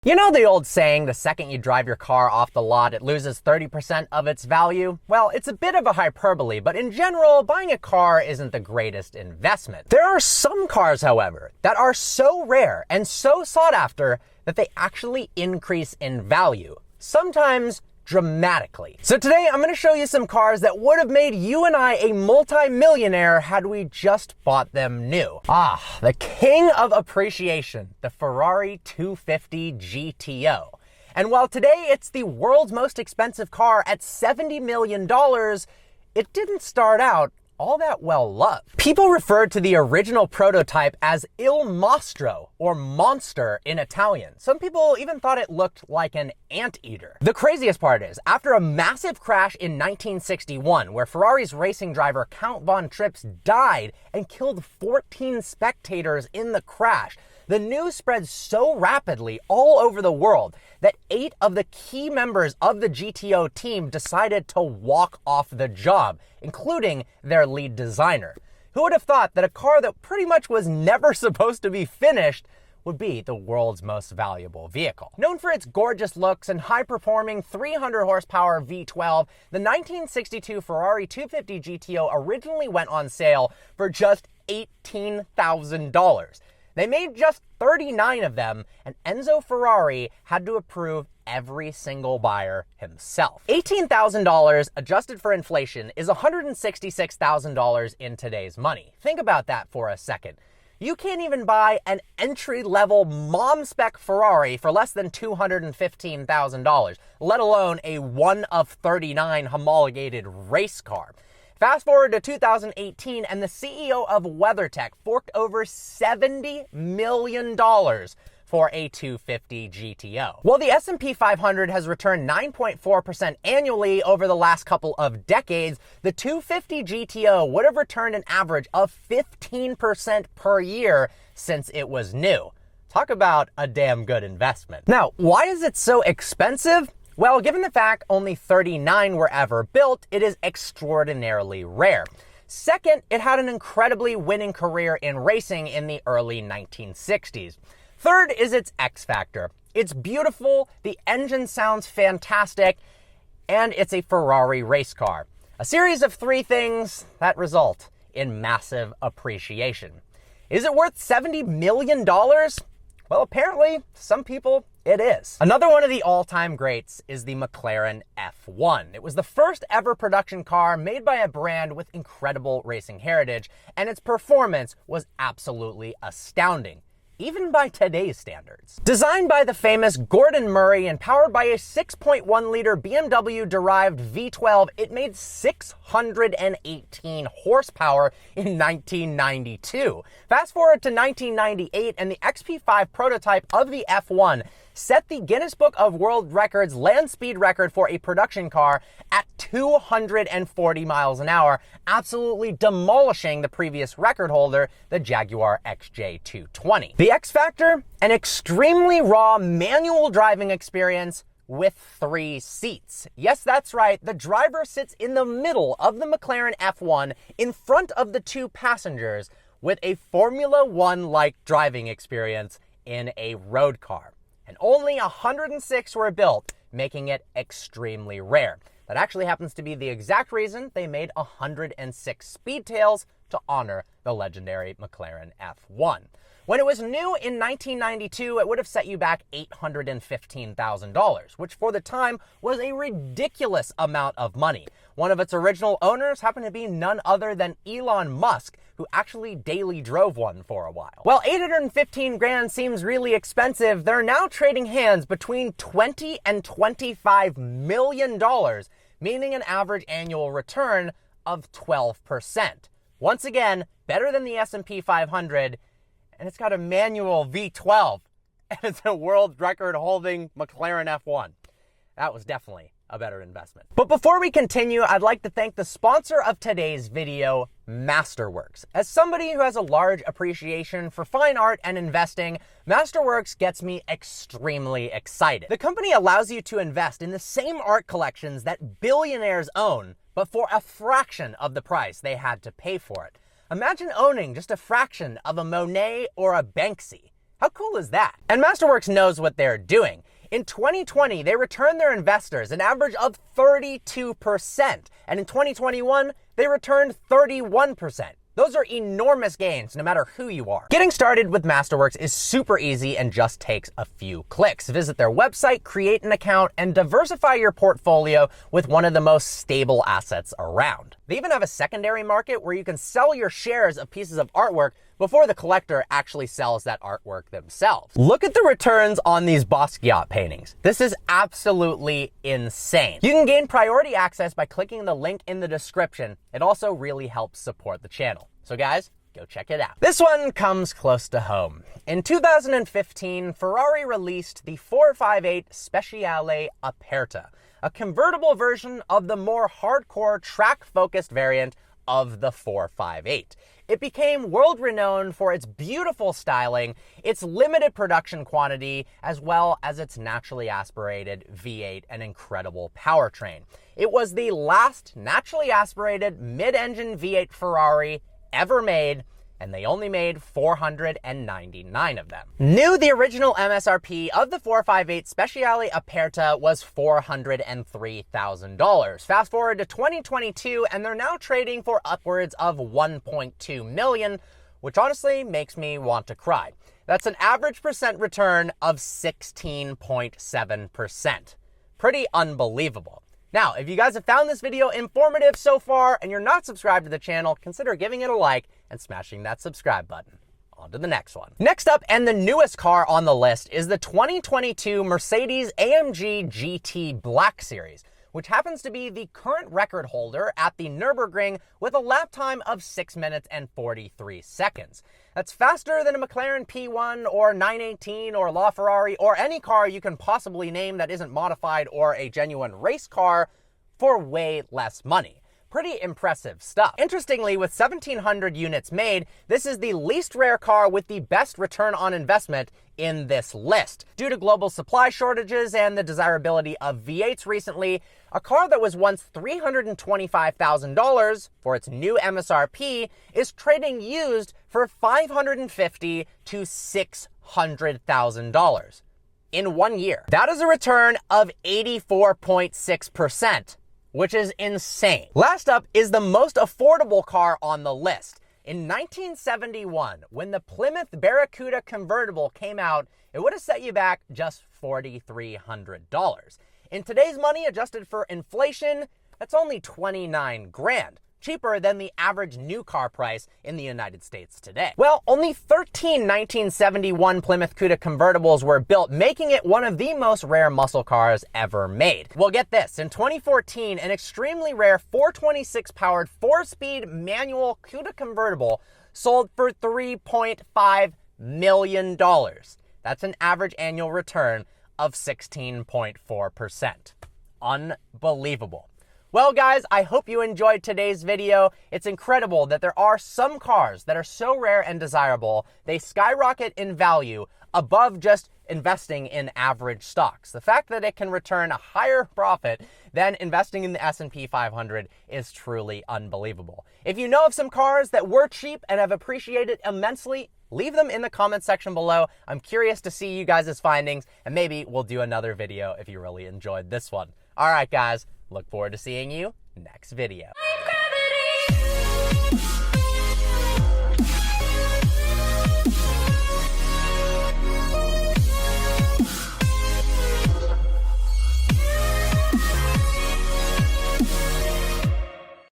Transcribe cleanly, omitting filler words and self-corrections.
You know the old saying, the second you drive your car off the lot, it loses 30% of its value? Well, it's a bit of a hyperbole, but in general, buying a car isn't the greatest investment. There are some cars, however, that are so rare and so sought after that they actually increase in value, sometimes dramatically. So today I'm going to show you some cars that would have made you and I a multi-millionaire had we just bought them new. The king of appreciation, the Ferrari 250 GTO. And while today it's the world's most expensive car at $70 million, it didn't start out all that well loved. People referred to the original prototype as Il Mostro, or monster in Italian. Some people even thought it looked like an anteater. The craziest part is, after a massive crash in 1961, where Ferrari's racing driver Count von Trips died and killed 14 spectators in the crash, the news spread so rapidly all over the world that 8 of the key members of the GTO team decided to walk off the job, including their lead designer. Who would have thought that a car that pretty much was never supposed to be finished would be the world's most valuable vehicle? Known for its gorgeous looks and high-performing 300 horsepower V12, the 1962 Ferrari 250 GTO originally went on sale for just $18,000. They made just 39 of them, and Enzo Ferrari had to approve every single buyer himself. $18,000 adjusted for inflation is $166,000 in today's money. Think about that for a second. You can't even buy an entry-level mom-spec Ferrari for less than $215,000, let alone a 1 of 39 homologated race car. Fast forward to 2018, and the CEO of WeatherTech forked over $70 million for a 250 GTO. While the S&P 500 has returned 9.4% annually over the last couple of decades, the 250 GTO would have returned an average of 15% per year since it was new. Talk about a damn good investment. Now, why is it so expensive? Well, given the fact only 39 were ever built, it is extraordinarily rare. Second, it had an incredibly winning career in racing in the early 1960s. Third is its X factor. It's beautiful, the engine sounds fantastic, and it's a Ferrari race car. A series of 3 things that result in massive appreciation. Is it worth $70 million? Well, apparently, some people, it is. Another one of the all-time greats is the McLaren F1. It was the first ever production car made by a brand with incredible racing heritage, and its performance was absolutely astounding, even by today's standards. Designed by the famous Gordon Murray and powered by a 6.1-liter BMW-derived V12, it made 618 horsepower in 1992. Fast forward to 1998, and the XP5 prototype of the F1 set the Guinness Book of World Records land speed record for a production car at 240 miles an hour, absolutely demolishing the previous record holder, the Jaguar XJ220. The X Factor? An extremely raw manual driving experience with 3 seats. Yes, that's right. The driver sits in the middle of the McLaren F1 in front of the 2 passengers with a Formula One-like driving experience in a road car. And only 106 were built, making it extremely rare. That actually happens to be the exact reason they made 106 Speedtails to honor the legendary McLaren F1. When it was new in 1992, it would have set you back $815,000, which for the time was a ridiculous amount of money. One of its original owners happened to be none other than Elon Musk, who actually daily drove one for a while. While $815,000 seems really expensive, they're now trading hands between $20 and $25 million, meaning an average annual return of 12%. Once again, better than the S&P 500, and it's got a manual V12, and it's a world record holding McLaren F1. That was definitely a better investment. But before we continue, I'd like to thank the sponsor of today's video, Masterworks. As somebody who has a large appreciation for fine art and investing, Masterworks gets me extremely excited. The company allows you to invest in the same art collections that billionaires own, but for a fraction of the price they had to pay for it. Imagine owning just a fraction of a Monet or a Banksy. How cool is that? And Masterworks knows what they're doing. In 2020, they returned their investors an average of 32%. And in 2021, they returned 31%. Those are enormous gains, no matter who you are. Getting started with Masterworks is super easy and just takes a few clicks. Visit their website, create an account, and diversify your portfolio with one of the most stable assets around. They even have a secondary market where you can sell your shares of pieces of artwork before the collector actually sells that artwork themselves. Look at the returns on these Basquiat paintings. This is absolutely insane. You can gain priority access by clicking the link in the description. It also really helps support the channel. So guys, go check it out. This one comes close to home. In 2015, Ferrari released the 458 Speciale Aperta, a convertible version of the more hardcore track-focused variant of the 458. It became world-renowned for its beautiful styling, its limited production quantity, as well as its naturally aspirated V8 and incredible powertrain. It was the last naturally aspirated mid-engine V8 Ferrari ever made, and they only made 499 of them. New, the original MSRP of the 458 Speciale Aperta was $403,000. Fast forward to 2022, and they're now trading for upwards of $1.2 million, which honestly makes me want to cry. That's an average percent return of 16.7%. Pretty unbelievable. Now, if you guys have found this video informative so far and you're not subscribed to the channel, consider giving it a like and smashing that subscribe button. On to the next one. Next up, and the newest car on the list, is the 2022 Mercedes-AMG GT Black Series, which happens to be the current record holder at the Nürburgring with a lap time of 6 minutes and 43 seconds. That's faster than a McLaren P1 or 918 or LaFerrari or any car you can possibly name that isn't modified or a genuine race car for way less money. Pretty impressive stuff. Interestingly, with 1,700 units made, this is the least rare car with the best return on investment in this list. Due to global supply shortages and the desirability of V8s recently, a car that was once $325,000 for its new MSRP is trading used for $550,000 to $600,000 in 1 year. That is a return of 84.6%. which is insane. Last up is the most affordable car on the list. In 1971, when the Plymouth Barracuda convertible came out, it would have set you back just $4,300. In today's money, adjusted for inflation, that's only $29 grand. Cheaper than the average new car price in the United States today. Well, only 13 1971 Plymouth Cuda convertibles were built, making it one of the most rare muscle cars ever made. Well, get this, in 2014, an extremely rare 426-powered 4-speed manual Cuda convertible sold for $3.5 million. That's an average annual return of 16.4%. Unbelievable. Well, guys, I hope you enjoyed today's video. It's incredible that there are some cars that are so rare and desirable, they skyrocket in value above just investing in average stocks. The fact that it can return a higher profit than investing in the S&P 500 is truly unbelievable. If you know of some cars that were cheap and have appreciated immensely, leave them in the comment section below. I'm curious to see you guys' findings, and maybe we'll do another video if you really enjoyed this one. All right, guys. Look forward to seeing you next video.